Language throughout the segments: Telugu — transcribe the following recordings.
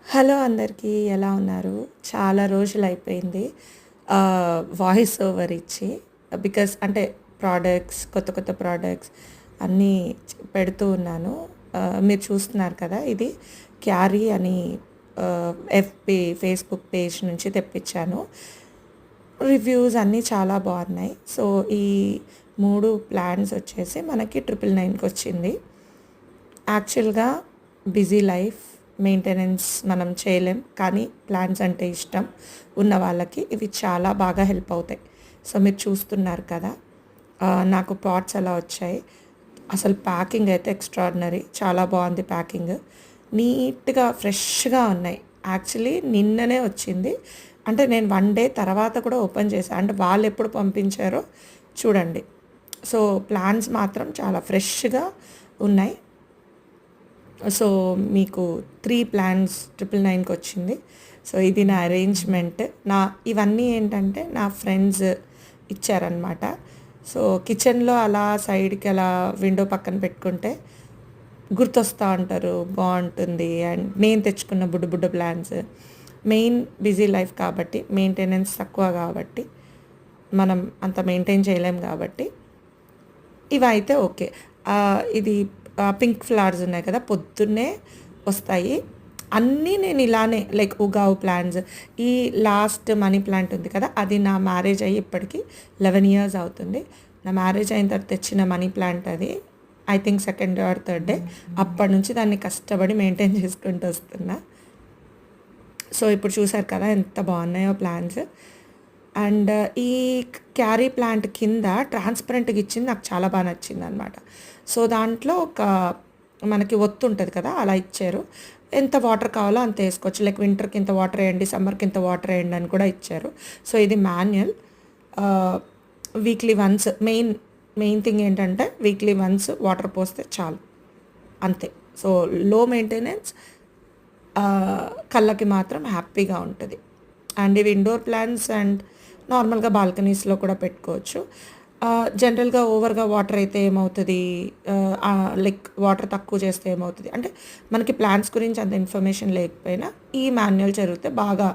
హలో అందరికీ ఎలా ఉన్నారు? చాలా రోజులైపోయింది వాయిస్ ఓవర్ ఇచ్చి. బికాస్ అంటే కొత్త కొత్త ప్రోడక్ట్స్ అన్నీ పెడుతూ ఉన్నాను. మీరు చూస్తున్నారు కదా! ఇది క్యారీ అని ఫేస్‌బుక్ పేజ్ నుంచి తెప్పించాను. రివ్యూస్ అన్నీ చాలా బాగున్నాయి. సో, ఈ 3 ప్లాన్స్ వచ్చేసి మనకి 999కి వచ్చింది. యాక్చువల్‌గా బిజీ లైఫ్, మెయింటెనెన్స్ మనం చేయలేం. కానీ ప్లాన్స్ అంటే ఇష్టం ఉన్న వాళ్ళకి ఇవి చాలా బాగా హెల్ప్ అవుతాయి. సో, మీరు చూస్తున్నారు కదా! నాకు పాట్స్ అలా వచ్చాయి. అసలు ప్యాకింగ్ అయితే ఎక్స్ట్రార్డినరీ. చాలా బాగుంది ప్యాకింగ్. నీట్‌గా, ఫ్రెష్‌గా ఉన్నాయి. యాక్చువల్లీ నిన్ననే వచ్చింది. అంటే నేను 1 డే తర్వాత కూడా ఓపెన్ చేశా. అంటే వాళ్ళెప్పుడు పంపించారో చూడండి. సో, ప్లాన్స్ మాత్రం చాలా ఫ్రెష్‌గా ఉన్నాయి. సో, మీకు 3 ప్లాన్స్ 999కి వచ్చింది. సో, ఇది నా అరేంజ్‌మెంట్. ఇవన్నీ ఏంటంటే నా ఫ్రెండ్స్ ఇచ్చారనమాట. సో, కిచెన్‌లో అలా సైడ్‌కి అలా విండో పక్కన పెట్టుకుంటే గుర్తొస్తా ఉంటారు. బావుంటుంది. అండ్ నేను తెచ్చుకున్న బుడ్డ బుడ్డ ప్లాన్స్. మెయిన్ బిజీ లైఫ్ కాబట్టి, మెయింటెనెన్స్ తక్కువ కాబట్టి, మనం అంత మెయింటైన్ చేయలేం కాబట్టి, ఇవైతే ఓకే. ఇది పింక్ ఫ్లవర్స్ ఉన్నాయి కదా! పొద్దున్నే వస్తాయి. అన్నీ నేను ఇలానే లైక్ ఉగావు ప్లాంట్స్. ఈ లాస్ట్ మనీ ప్లాంట్ ఉంది కదా! అది నా మ్యారేజ్ అయ్యి ఇప్పటికి 11 ఇయర్స్ అవుతుంది. నా మ్యారేజ్ అయిన తర్వాత తెచ్చిన మనీ ప్లాంట్ అది. I think second or third day. అప్పటి నుంచి దాన్ని కష్టపడి మెయింటైన్ చేసుకుంటూ వస్తున్నా. సో, ఇప్పుడు చూసారు కదా ఎంత బాగున్నాయో ప్లాంట్స్. అండ్ ఈ క్యారీ ప్లాంట్ కింద ట్రాన్స్పరెంట్‌గా ఇచ్చింది నాకు చాలా బాగా నచ్చిందనమాట. సో, దాంట్లో మనకి ఒత్తు ఉంటుంది కదా! అలా ఇచ్చారు. ఎంత వాటర్ కావాలో అంత ఏసుకోవచ్చు. లైక్ వింటర్‌కి ఇంత వాటర్ ఎయండి, సమ్మర్‌కి ఇంత వాటర్ ఎయండి అని కూడా ఇచ్చారు. సో, ఇది manual. Weekly once main thing ఏంటంటే వీక్లీ వన్స్ వాటర్ పోస్తే చాలు. అంతే. సో, లో మెయింటెనెన్స్, కళ్ళకి మాత్రం హ్యాపీగా ఉంటది. అండ్ ఇవి ఇండోర్ ప్లాంట్స్ అండ్ నార్మల్‌గా బాల్కనీస్‌లో కూడా పెట్టుకోవచ్చు. జనరల్‌గా ఓవర్‌గా వాటర్ అయితే ఏమవుతది, లైక్ వాటర్ తక్కువ చేస్తే ఏమవుతది అంటే మనకి ప్లాంట్స్ గురించి అంత ఇన్ఫర్మేషన్ లేకపోయినా ఈ మాన్యువల్ చదివితే బాగా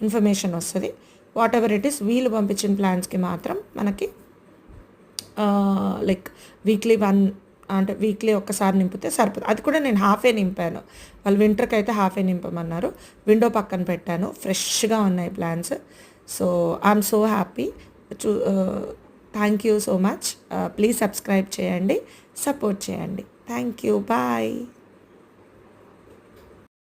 ఇన్ఫర్మేషన్ వస్తది. వాటెవర్ ఇట్ ఈస్ వీళ్ళు పంపించిన ప్లాంట్స్‌కి మాత్రం మనకి లైక్ వీక్లీ ఒక్కసారి నింపితే సరిపోతుంది. అది కూడా నేను హాఫే నింపాను. వాళ్ళు వింటర్‌కి అయితే హాఫే నింపమన్నారు. విండో పక్కన పెట్టాను. ఫ్రెష్‌గా ఉన్నాయి plants. So, I'm so happy. Thank you so much. Please subscribe చేయండి, సపోర్ట్ చేయండి. Thank you. బాయ్.